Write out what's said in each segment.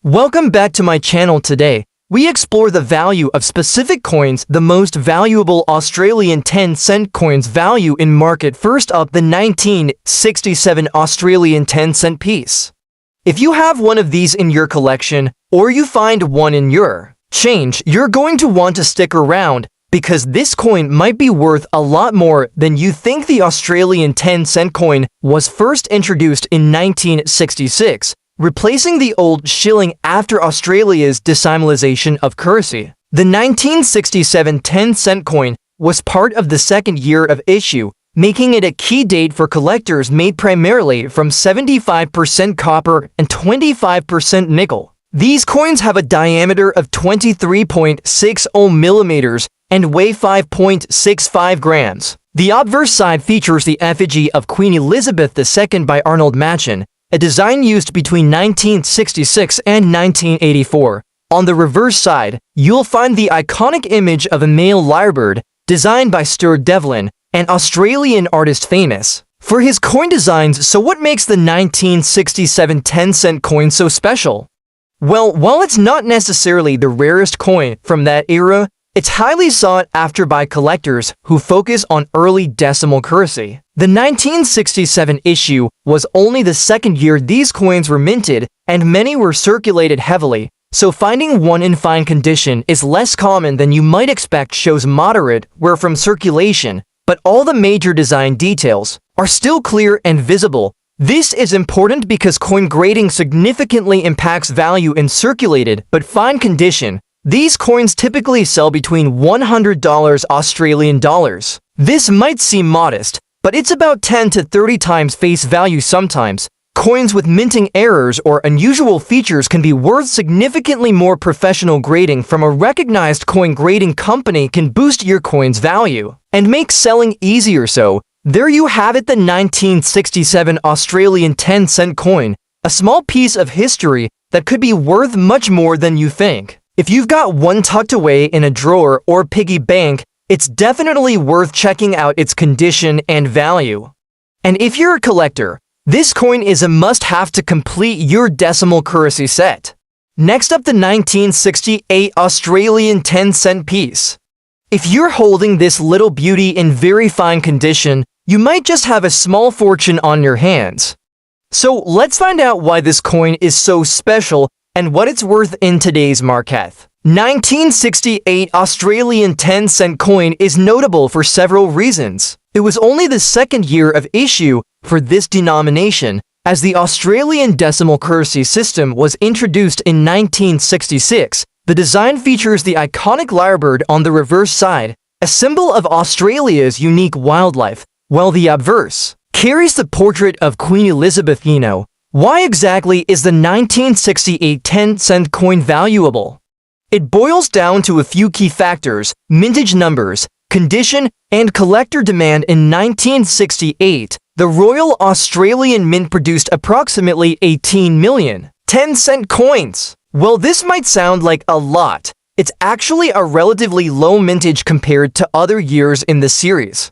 Welcome back to my channel. Today, we explore the value of specific coins, the most valuable Australian 10-cent coins value in market. First up, the 1967 Australian 10-cent piece. If you have one of these in your collection, or you find one in your change, you're going to want to stick around because this coin might be worth a lot more than you think. The Australian 10-cent coin was first introduced in 1966. Replacing the old shilling after Australia's decimalisation of currency. The 1967 10-cent coin was part of the second year of issue, making it a key date for collectors. Made primarily from 75% copper and 25% nickel. These coins have a diameter of 23.60 millimeters and weigh 5.65 grams. The obverse side features the effigy of Queen Elizabeth II by Arnold Machen, a design used between 1966 and 1984. On the reverse side, you'll find the iconic image of a male lyrebird, designed by Stuart Devlin, an Australian artist famous for his coin designs. So what makes the 1967 10-cent coin so special? Well, while it's not necessarily the rarest coin from that era, it's highly sought after by collectors who focus on early decimal currency. The 1967 issue was only the second year these coins were minted, and many were circulated heavily, so finding one in fine condition is less common than you might expect. Shows moderate wear from circulation, but all the major design details are still clear and visible. This is important because coin grading significantly impacts value in circulated but fine condition. These coins typically sell between $100 Australian dollars. This might seem modest, but it's about 10 to 30 times face value sometimes. Coins with minting errors or unusual features can be worth significantly more. Professional grading from a recognized coin grading company can boost your coin's value and make selling easier. So, there you have it, the 1967 Australian 10-cent coin, a small piece of history that could be worth much more than you think. If you've got one tucked away in a drawer or piggy bank, it's definitely worth checking out its condition and value. And if you're a collector, this coin is a must-have to complete your decimal currency set. Next up, the 1968 Australian 10-cent piece. If you're holding this little beauty in very fine condition, you might just have a small fortune on your hands. So let's find out why this coin is so special and what it's worth in today's market. 1968 Australian 10-cent coin is notable for several reasons. It was only the second year of issue for this denomination, as the Australian decimal currency system was introduced in 1966. The design features the iconic lyrebird on the reverse side, a symbol of Australia's unique wildlife, while the obverse carries the portrait of Queen Elizabeth. Why exactly is the 1968 10-cent coin valuable? It boils down to a few key factors: mintage numbers, condition, and collector demand. In 1968, the Royal Australian Mint produced approximately 18 million 10-cent coins. Well, this might sound like a lot. It's actually a relatively low mintage compared to other years in the series.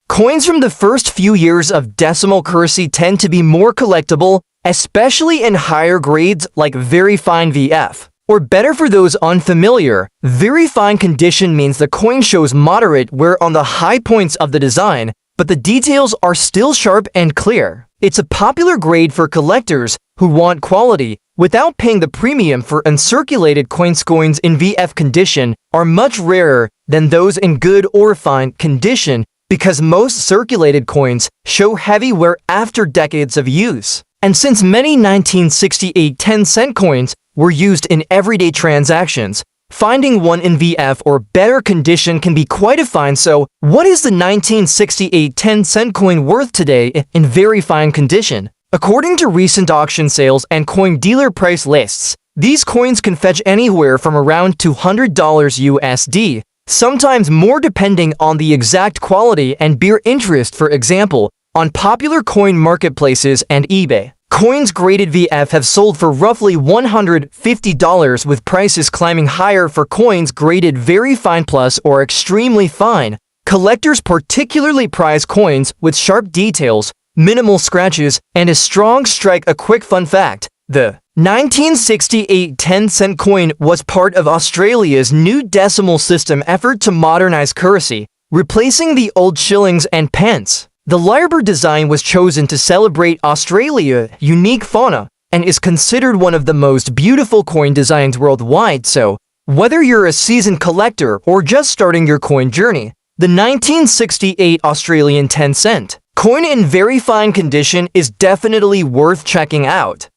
Coins from the first few years of decimal currency tend to be more collectible, especially in higher grades like very fine VF. Or better for those unfamiliar, very fine condition means the coin shows moderate wear on the high points of the design, but the details are still sharp and clear. It's a popular grade for collectors who want quality without paying the premium for uncirculated coins. Coins in VF condition are much rarer than those in good or fine condition because most circulated coins show heavy wear after decades of use. And since many 1968 10-cent coins were used in everyday transactions, finding one in VF or better condition can be quite a find. So, what is the 1968 10-cent coin worth today in very fine condition? According to recent auction sales and coin dealer price lists, these coins can fetch anywhere from around $200 USD, sometimes more depending on the exact quality and bear interest. For example, on popular coin marketplaces and eBay, coins graded VF have sold for roughly $150, with prices climbing higher for coins graded very fine plus or extremely fine. Collectors particularly prize coins with sharp details, minimal scratches, and a strong strike. A quick fun fact: the 1968 10-cent coin was part of Australia's new decimal system effort to modernize currency, replacing the old shillings and pence. The lyrebird design was chosen to celebrate Australia's unique fauna and is considered one of the most beautiful coin designs worldwide, so whether you're a seasoned collector or just starting your coin journey, the 1968 Australian 10-cent coin in very fine condition is definitely worth checking out.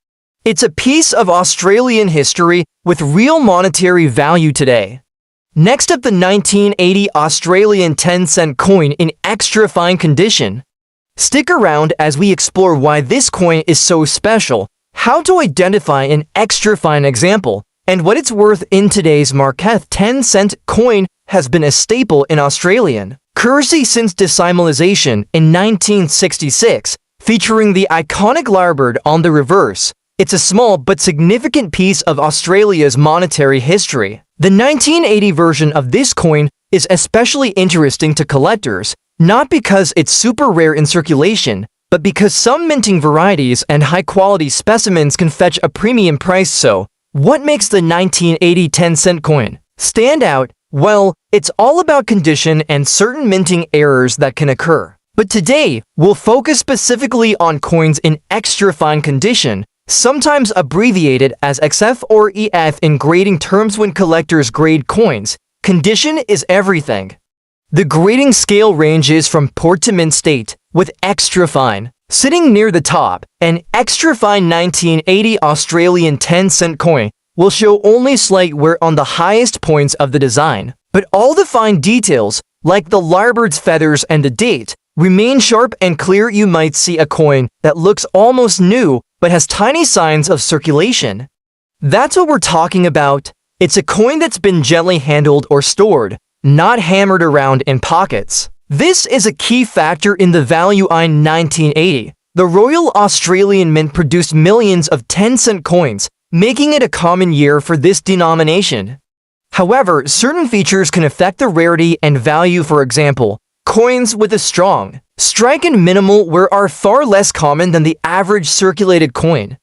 It's a piece of Australian history with real monetary value today. Next up, the 1980 Australian 10-cent coin in extra fine condition. Stick around as we explore why this coin is so special, how to identify an extra fine example, and what it's worth in today's market. 10-cent coin has been a staple in Australian currency since decimalisation in 1966, featuring the iconic lyrebird on the reverse. It's a small but significant piece of Australia's monetary history. The 1980 version of this coin is especially interesting to collectors, not because it's super rare in circulation, but because some minting varieties and high-quality specimens can fetch a premium price. So, what makes the 1980 10-cent coin stand out? Well, it's all about condition and certain minting errors that can occur. But today, we'll focus specifically on coins in extra fine condition, sometimes abbreviated as XF or EF in grading terms. When collectors grade coins, condition is everything. The grading scale ranges from poor to mint state, with extra fine sitting near the top. An extra fine 1980 Australian 10-cent coin will show only slight wear on the highest points of the design, but all the fine details, like the lyrebird's feathers and the date, remain sharp and clear. You might see a coin that looks almost new but has tiny signs of circulation. That's what we're talking about. It's a coin that's been gently handled or stored, not hammered around in pockets. This is a key factor in the value. In 1980, the Royal Australian Mint produced millions of 10-cent coins, making it a common year for this denomination. However, certain features can affect the rarity and value. For example, coins with a strong strike and minimal wear are far less common than the average circulated coin.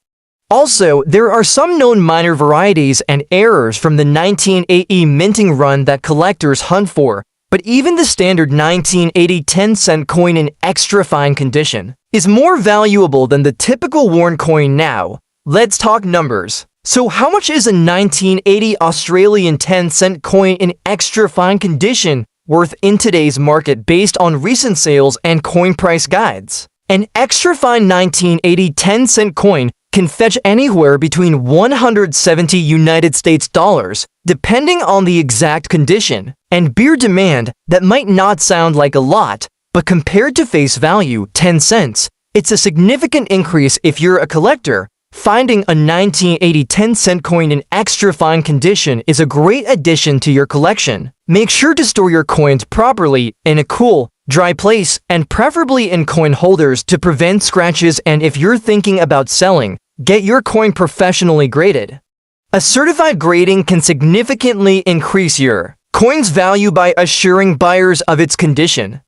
Also, there are some known minor varieties and errors from the 1980 minting run that collectors hunt for, but even the standard 1980 10-cent coin in extra fine condition is more valuable than the typical worn coin now. Let's talk numbers. So how much is a 1980 Australian 10-cent coin in extra fine condition worth in today's market based on recent sales and coin price guides? An extra fine 1980 10-cent coin can fetch anywhere between 170 United States dollars, depending on the exact condition and beer demand. That might not sound like a lot, but compared to face value, 10 cents, it's a significant increase. If you're a collector, finding a 1980 10-cent coin in extra fine condition is a great addition to your collection. Make sure to store your coins properly in a cool, dry place, and preferably in coin holders to prevent scratches. And if you're thinking about selling, get your coin professionally graded. A certified grading can significantly increase your coin's value by assuring buyers of its condition.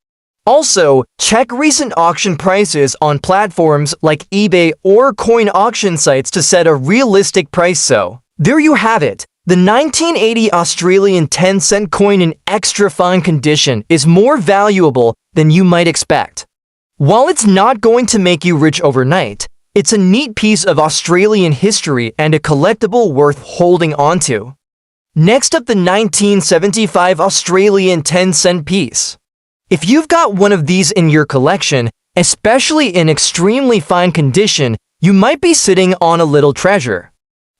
Also, check recent auction prices on platforms like eBay or coin auction sites to set a realistic price. So, there you have it. The 1980 Australian 10-cent coin in extra fine condition is more valuable than you might expect. While it's not going to make you rich overnight, it's a neat piece of Australian history and a collectible worth holding onto. Next up, the 1975 Australian 10-cent piece. If you've got one of these in your collection, especially in extremely fine condition, you might be sitting on a little treasure.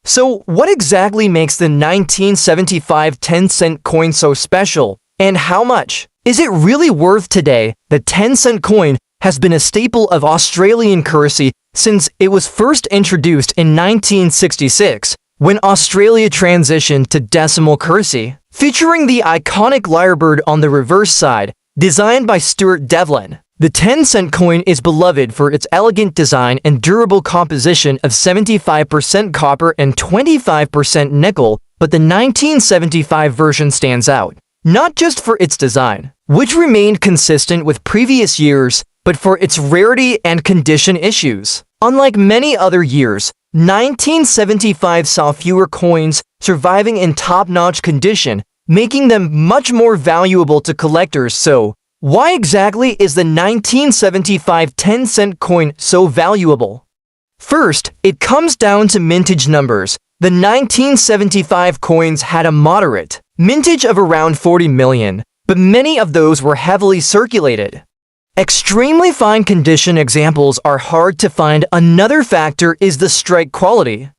So, what exactly makes the 1975 10-cent coin so special, and how much is it really worth today? The 10-cent coin has been a staple of Australian currency since it was first introduced in 1966, when Australia transitioned to decimal currency. Featuring the iconic lyrebird on the reverse side, designed by Stuart Devlin, the 10-cent coin is beloved for its elegant design and durable composition of 75% copper and 25% nickel, but the 1975 version stands out, not just for its design, which remained consistent with previous years, but for its rarity and condition issues. Unlike many other years, 1975 saw fewer coins surviving in top-notch condition, making them much more valuable to collectors. So, why exactly is the 1975 10-cent coin so valuable? First, it comes down to mintage numbers. The 1975 coins had a moderate mintage of around 40 million, but many of those were heavily circulated. Extremely fine condition examples are hard to find. Another factor is the strike quality.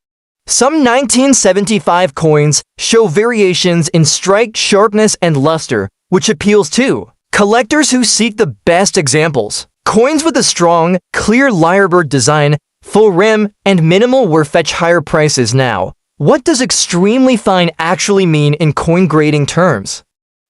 Some 1975 coins show variations in strike sharpness and luster, which appeals to collectors who seek the best examples. Coins with a strong, clear lyrebird design, full rim, and minimal wear fetch higher prices now. What does extremely fine actually mean in coin grading terms?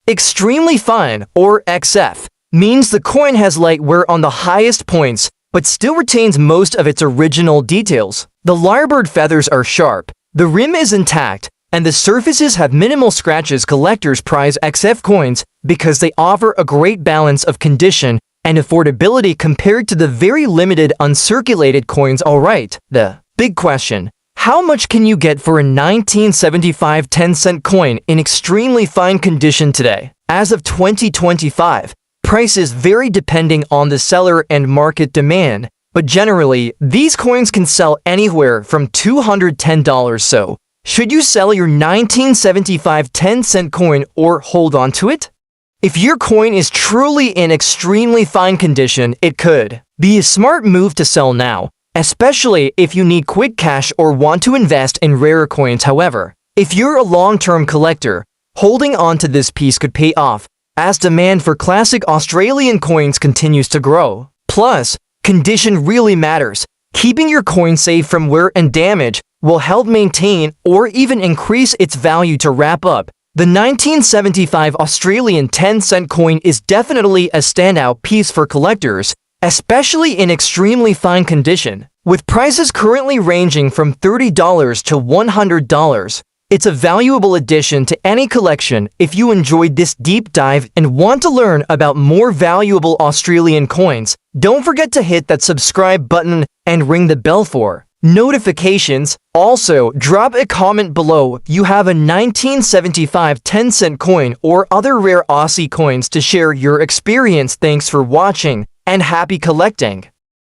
Extremely fine, or XF, means the coin has light wear on the highest points, but still retains most of its original details. The lyrebird feathers are sharp, the rim is intact, and the surfaces have minimal scratches. Collectors prize XF coins because they offer a great balance of condition and affordability compared to the very limited uncirculated coins. Alright, the big question: how much can you get for a 1975 10-cent coin in extremely fine condition today? As of 2025, prices vary depending on the seller and market demand, but generally, these coins can sell anywhere from $210. So, should you sell your 1975 10-cent coin or hold on to it? If your coin is truly in extremely fine condition, it could be a smart move to sell now, especially if you need quick cash or want to invest in rarer coins. However, if you're a long-term collector, holding on to this piece could pay off, as demand for classic Australian coins continues to grow. Plus, condition really matters. Keeping your coin safe from wear and damage will help maintain or even increase its value. To wrap up, the 1975 Australian 10-cent coin is definitely a standout piece for collectors, especially in extremely fine condition. With prices currently ranging from $30 to $100, it's a valuable addition to any collection. If you enjoyed this deep dive and want to learn about more valuable Australian coins, don't forget to hit that subscribe button and ring the bell for notifications. Also, drop a comment below if you have a 1975 10-cent coin or other rare Aussie coins to share your experience. Thanks for watching, and happy collecting!